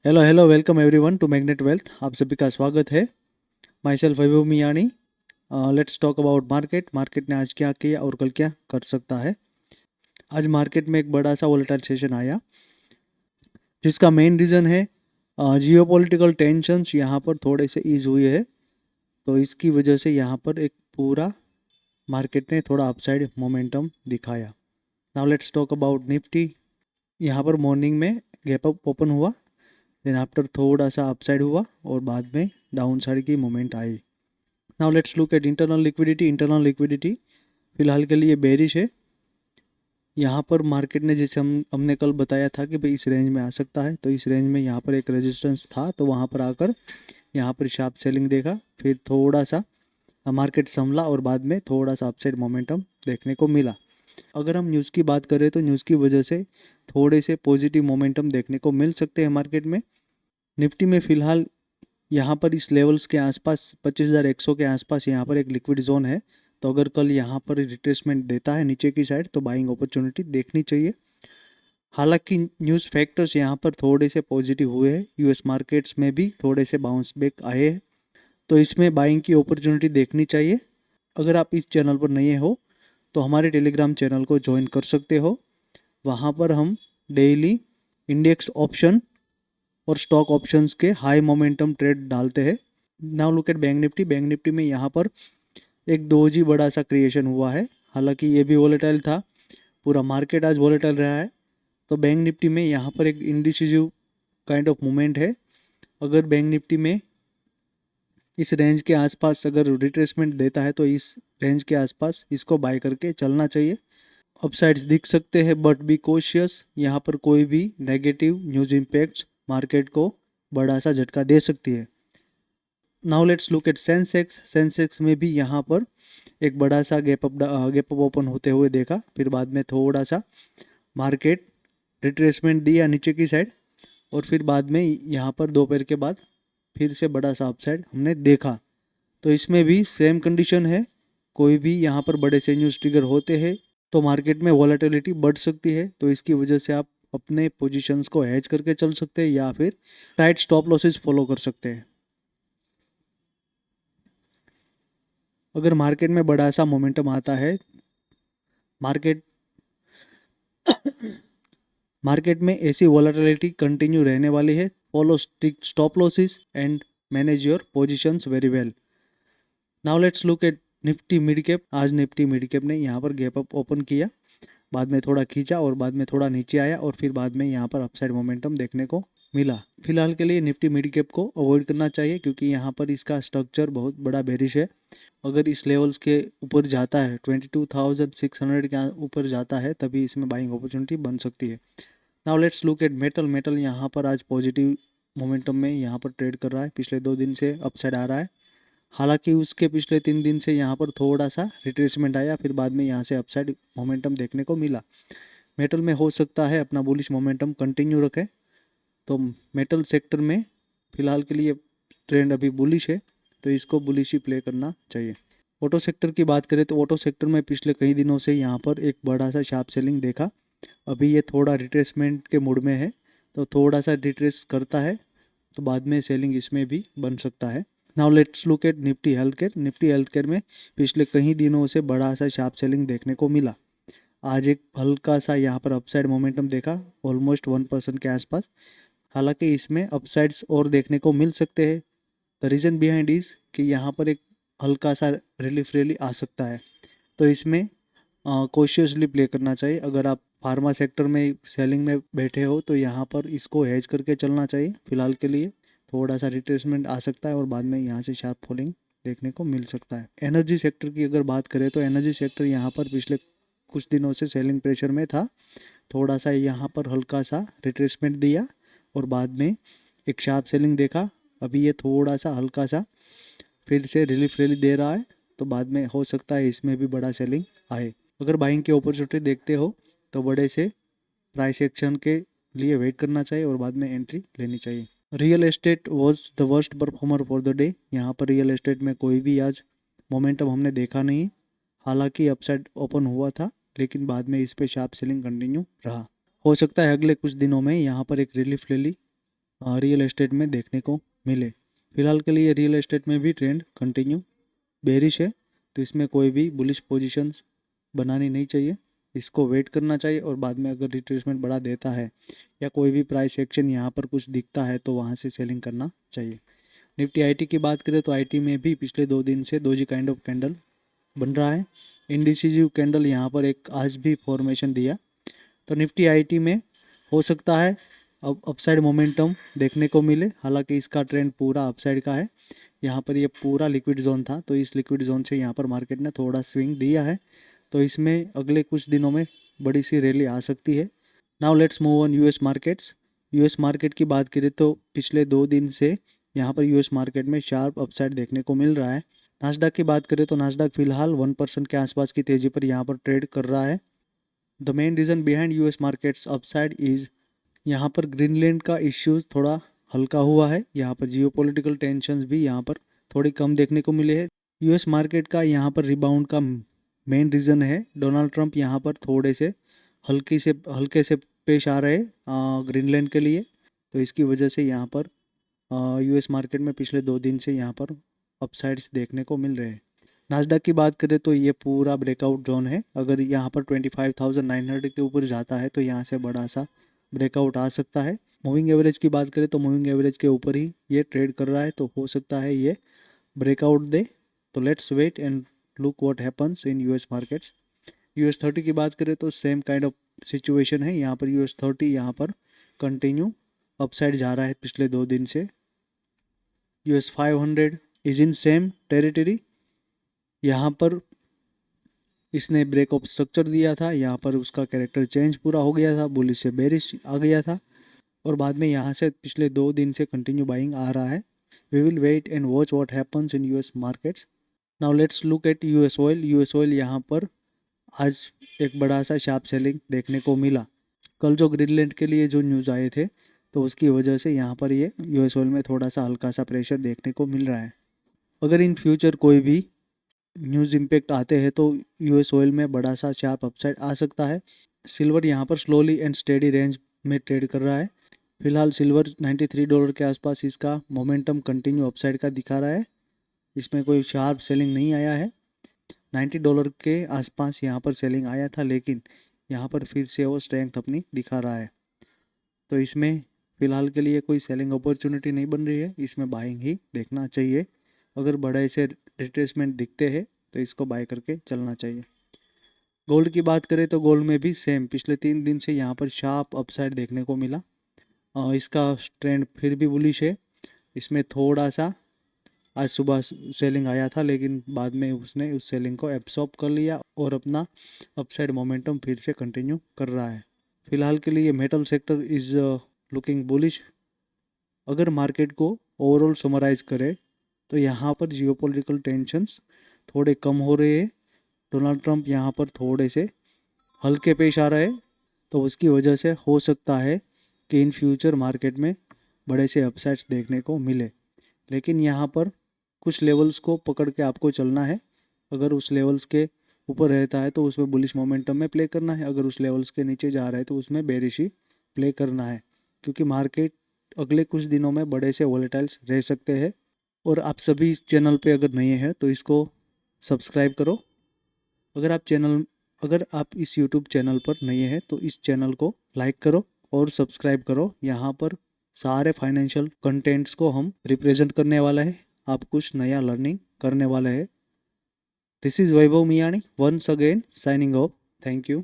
Hello hello, welcome everyone to Magnet Wealth. आप सभी का स्वागत है। Myself Vaibhav Miyani. Let's talk about market. Market ने आज क्या किया और कल क्या कर सकता है। आज मार्केट में एक बड़ा सा वोलेटाइल सेशन आया, जिसका मेन रीज़न है जियोपॉलिटिकल टेंशंस यहाँ पर थोड़े से ईज हुए हैं। तो इसकी वजह से यहाँ पर एक पूरा मार्केट ने थोड़ा अपसाइड मोमेंटम दिखाया। Now let's talk about Nifty. यहाँ पर मॉर्निंग में गैप अप ओपन हुआ, देन आफ्टर थोड़ा सा अपसाइड हुआ और बाद में डाउन साइड की movement I. Now let's look eight internal liquidity. Internal liquidity फिलहाल के लिए बेरिश है। यहाँ पर मार्केट ने जैसे हमने कल बताया था कि भाई इस रेंज में आ सकता है, तो इस रेंज में यहाँ पर एक रेजिस्टेंस था, तो वहाँ पर आकर यहाँ पर शार्प सेलिंग देखा, फिर थोड़ा सा मार्केट संभला और बाद में थोड़ा सा अपसाइड मोमेंटम देखने को मिला। अगर हम न्यूज़ की बात करें तो न्यूज़ की वजह से थोड़े से पॉजिटिव मोमेंटम देखने को मिल सकते हैं मार्केट में। निफ्टी में फ़िलहाल यहाँ पर इस लेवल्स के आसपास 25,100 के आसपास यहाँ पर एक लिक्विड जोन है, तो अगर कल यहाँ पर रिट्रेसमेंट देता है नीचे की साइड तो बाइंग अपॉर्चुनिटी देखनी चाहिए। हालांकि न्यूज़ फैक्टर्स यहाँ पर थोड़े से पॉजिटिव हुए हैं, यूएस मार्केट्स में भी थोड़े से बाउंस बैक आए हैं, तो इसमें बाइंग की अपॉर्चुनिटी देखनी चाहिए। अगर आप इस चैनल पर नए हो तो हमारे टेलीग्राम चैनल को ज्वाइन कर सकते हो। वहाँ पर हम डेली इंडेक्स ऑप्शन और स्टॉक ऑप्शंस के हाई मोमेंटम ट्रेड डालते हैं। Now look at bank Nifty. Bank Nifty में यहाँ पर एक दोजी बड़ा सा क्रिएशन हुआ है, हालांकि ये भी वोलेटाइल था, पूरा मार्केट आज वोलेटाइल रहा है। तो बैंक निफ्टी में यहाँ पर एक इंडिसिजिव काइंड ऑफ मूवमेंट है। अगर बैंक निफ्टी में इस रेंज के आसपास अगर रिट्रेसमेंट देता है तो इस रेंज के आसपास इसको बाय करके चलना चाहिए। अपसाइड्स दिख सकते हैं बट बी कॉशियस, यहाँ पर कोई भी नेगेटिव न्यूज़ इम्पैक्ट्स मार्केट को बड़ा सा झटका दे सकती है। Now let's look eight Sensex. Sensex में भी यहाँ पर एक बड़ा सा गैप अप ओपन होते हुए देखा, फिर बाद में थोड़ा सा मार्केट रिट्रेसमेंट दिया नीचे की साइड और फिर बाद में यहाँ पर दोपहर के बाद फिर से बड़ा सा अपसाइड हमने देखा। तो इसमें भी सेम कंडीशन है, कोई भी यहाँ पर बड़े से न्यूज़ ट्रिगर होते हैं तो मार्केट में वॉलेटिलिटी बढ़ सकती है, तो इसकी वजह से आप अपने पोजीशंस को हेज करके चल सकते हैं या फिर टाइट स्टॉप लॉसेस फॉलो कर सकते हैं। अगर मार्केट में बड़ा सा मोमेंटम आता है, मार्केट मार्केट में ऐसी वॉलेटिलिटी कंटिन्यू रहने वाली है। Follow strict stop losses and manage your positions very well. Now let's look eight Nifty mid cap. आज निफ्टी मिड कैप ने यहाँ पर गैप अप ओपन किया, बाद में थोड़ा खींचा और बाद में थोड़ा नीचे आया और फिर बाद में यहाँ पर अपसाइड मोमेंटम देखने को मिला। फिलहाल के लिए निफ्टी मिड कैप को अवॉइड करना चाहिए क्योंकि यहाँ पर इसका स्ट्रक्चर बहुत बड़ा बेरिश है। अगर इस लेवल्स के ऊपर जाता है 22,600 के ऊपर जाता है तभी इसमें बाइंग अपॉर्चुनिटी बन सकती है। Now let's look eight metal. Metal यहाँ पर आज पॉजिटिव मोमेंटम में यहाँ पर ट्रेड कर रहा है, पिछले 2 दिन से अपसाइड आ रहा है। हालांकि उसके पिछले 3 दिन से यहाँ पर थोड़ा सा रिट्रेसमेंट आया, फिर बाद में यहाँ से अपसाइड मोमेंटम देखने को मिला। मेटल में हो सकता है अपना बुलिश मोमेंटम कंटिन्यू रखे, तो मेटल सेक्टर में फ़िलहाल के लिए ट्रेंड अभी बुलिश है, तो इसको बुलिश ही प्ले करना चाहिए। ऑटो सेक्टर की बात करें तो ऑटो सेक्टर में पिछले कई दिनों से यहाँ पर एक बड़ा सा शार्प सेलिंग देखा, अभी ये थोड़ा रिट्रेसमेंट के मूड में है, तो थोड़ा सा रिट्रेस करता है तो बाद में सेलिंग इसमें भी बन सकता है। Now let's look eight Nifty health care. Nifty health care में पिछले कई दिनों से बड़ा सा शार्प सेलिंग देखने को मिला। आज एक हल्का सा यहाँ पर अपसाइड मोमेंटम देखा, ऑलमोस्ट 1% के आसपास। हालांकि इसमें अपसाइड्स और देखने को मिल सकते हैं। द रीज़न बिहाइंड इज़ कि यहाँ पर एक हल्का सा रिलीफ रैली आ सकता है, तो इसमें कॉशियसली प्ले करना चाहिए। अगर आप फार्मा सेक्टर में सेलिंग में बैठे हो तो यहाँ पर इसको हेज करके चलना चाहिए। फिलहाल के लिए थोड़ा सा रिट्रेसमेंट आ सकता है और बाद में यहाँ से शार्प फॉलिंग देखने को मिल सकता है। एनर्जी सेक्टर की अगर बात करें तो एनर्जी सेक्टर यहाँ पर पिछले कुछ दिनों से सेलिंग प्रेशर में था, थोड़ा सा यहाँ पर हल्का सा रिट्रेसमेंट दिया और बाद में एक शार्प सेलिंग देखा। अभी ये थोड़ा सा हल्का सा फिर से रिलीफ रैली दे रहा है, तो बाद में हो सकता है इसमें भी बड़ा सेलिंग आए। अगर बाइंग की अपॉर्चुनिटी देखते हो तो बड़े से प्राइस एक्शन के लिए वेट करना चाहिए और बाद में एंट्री लेनी चाहिए। Real estate was the worst performer for the day. यहाँ पर रियल एस्टेट में कोई भी आज मोमेंटम हमने देखा नहीं। हालांकि अपसाइड ओपन हुआ था लेकिन बाद में इस पे शार्प सेलिंग कंटिन्यू रहा। हो सकता है अगले कुछ दिनों में यहाँ पर एक रिलीफ रैली रियल एस्टेट में देखने को मिले। फिलहाल के लिए रियल एस्टेट में भी ट्रेंड कंटिन्यू बेरिश है, तो इसमें कोई भी बुलिश पोजीशंस बनानी नहीं चाहिए, इसको वेट करना चाहिए और बाद में अगर रिट्रेसमेंट बढ़ा देता है या कोई भी प्राइस एक्शन यहाँ पर कुछ दिखता है तो वहाँ से सेलिंग करना चाहिए। निफ्टी आईटी की बात करें तो आईटी में भी पिछले 2 दिन से दोजी काइंड ऑफ कैंडल बन रहा है। इंडिसिजिव कैंडल यहाँ पर एक आज भी फॉर्मेशन दिया, तो निफ्टी आईटी में हो सकता है अब अपसाइड मोमेंटम देखने को मिले। हालांकि इसका ट्रेंड पूरा अपसाइड का है, यहाँ पर ये पूरा लिक्विड जोन था, तो इस लिक्विड जोन से यहाँ पर मार्केट ने थोड़ा स्विंग दिया है, तो इसमें अगले कुछ दिनों में बड़ी सी रैली आ सकती है। Now let's move on US markets. US market की बात करें तो पिछले 2 दिन से यहाँ पर यूएस मार्केट में शार्प अपसाइड देखने को मिल रहा है। नास्डैक की बात करें तो नास्डैक फिलहाल 1% के आसपास की तेज़ी पर यहाँ पर ट्रेड कर रहा है। The main reason behind US markets upside is यहाँ पर ग्रीनलैंड का इश्यूज थोड़ा हल्का हुआ है, यहाँ पर जियोपॉलिटिकल टेंशन्स भी यहाँ पर थोड़ी कम देखने को मिले हैं। यूएस मार्केट का यहाँ पर रिबाउंड का मेन रीज़न है डोनाल्ड ट्रंप यहाँ पर थोड़े से हल्के से पेश आ रहे ग्रीनलैंड के लिए, तो इसकी वजह से यहाँ पर यूएस मार्केट में पिछले 2 दिन से यहाँ पर अपसाइड्स देखने को मिल रहे हैं। नास्डैक की बात करें तो ये पूरा ब्रेकआउट जोन है, अगर यहाँ पर 25,900 के ऊपर जाता है तो यहाँ से बड़ा सा ब्रेकआउट आ सकता है। मूविंग एवरेज की बात करें तो मूविंग एवरेज के ऊपर ही ये ट्रेड कर रहा है, तो हो सकता है ये ब्रेकआउट दे, तो let's wait and look what happens in US markets. US 30 की बात करें तो सेम काइंड ऑफ सिचुएशन है, यहाँ पर यूएस 30 यहाँ पर कंटिन्यू अपसाइड जा रहा है पिछले 2 दिन से। US 500 is in same territory, यहाँ पर इसने ब्रेक ऑफ स्ट्रक्चर दिया था, यहाँ पर उसका कैरेक्टर चेंज पूरा हो गया था, बुलिश से बेरिश आ गया था और बाद में यहाँ से पिछले 2 दिन से कंटिन्यू बाइंग आ रहा है। We will wait and watch what happens in US markets. Now let's look at US oil. US oil यहाँ पर आज एक बड़ा सा शार्प सेलिंग देखने को मिला। कल जो ग्रीनलैंड के लिए जो न्यूज़ आए थे तो उसकी वजह से यहाँ पर ये यूएस ऑयल में थोड़ा सा हल्का सा प्रेशर देखने को मिल रहा है। अगर इन फ्यूचर कोई भी न्यूज़ इम्पैक्ट आते हैं तो यूएस ऑयल में बड़ा सा शार्प अपसाइड आ सकता है। सिल्वर यहाँ पर स्लोली एंड स्टेडी रेंज में ट्रेड कर रहा है। फिलहाल सिल्वर $93 के आसपास इसका मोमेंटम कंटिन्यू अपसाइड का दिखा रहा है, इसमें कोई शार्प सेलिंग नहीं आया है। $90 के आसपास यहाँ पर सेलिंग आया था, लेकिन यहाँ पर फिर से वो स्ट्रेंथ अपनी दिखा रहा है, तो इसमें फ़िलहाल के लिए कोई सेलिंग अपॉर्चुनिटी नहीं बन रही है, इसमें बाइंग ही देखना चाहिए। अगर बड़े से रिट्रेसमेंट दिखते हैं तो इसको बाय करके चलना चाहिए। गोल्ड की बात करें तो गोल्ड में भी सेम पिछले 3 दिन से यहाँ पर शार्प अपसाइड देखने को मिला। इसका ट्रेंड फिर भी बुलिश है, इसमें थोड़ा सा आज सुबह सेलिंग आया था, लेकिन बाद में उसने उस सेलिंग को एब्सॉर्ब कर लिया और अपना अपसाइड मोमेंटम फिर से कंटिन्यू कर रहा है। फिलहाल के लिए metal sector is looking bullish. अगर मार्केट को ओवरऑल समराइज करें तो यहाँ पर जियोपॉलिटिकल टेंशन्स थोड़े कम हो रहे हैं, डोनाल्ड ट्रंप यहाँ पर थोड़े से हल्के पेश आ रहे हैं, तो उसकी वजह से हो सकता है कि इन फ्यूचर मार्केट में बड़े से अपसाइड्स देखने को मिले, लेकिन यहाँ पर कुछ लेवल्स को पकड़ के आपको चलना है। अगर उस लेवल्स के ऊपर रहता है तो उसमें बुलिश मोमेंटम में प्ले करना है, अगर उस लेवल्स के नीचे जा रहा है तो उसमें बेरिश ही प्ले करना है, क्योंकि मार्केट अगले कुछ दिनों में बड़े से वॉलेटाइल्स रह सकते हैं। और आप सभी इस चैनल पे अगर नए हैं तो इसको सब्सक्राइब करो। अगर आप इस यूट्यूब चैनल पर नए हैं तो इस चैनल को लाइक करो और सब्सक्राइब करो। यहाँ पर सारे फाइनेंशियल कंटेंट्स को हम रिप्रेजेंट करने वाला है, आप कुछ नया लर्निंग करने वाले हैं। This is Vaibhav Miyani once again signing off. Thank you.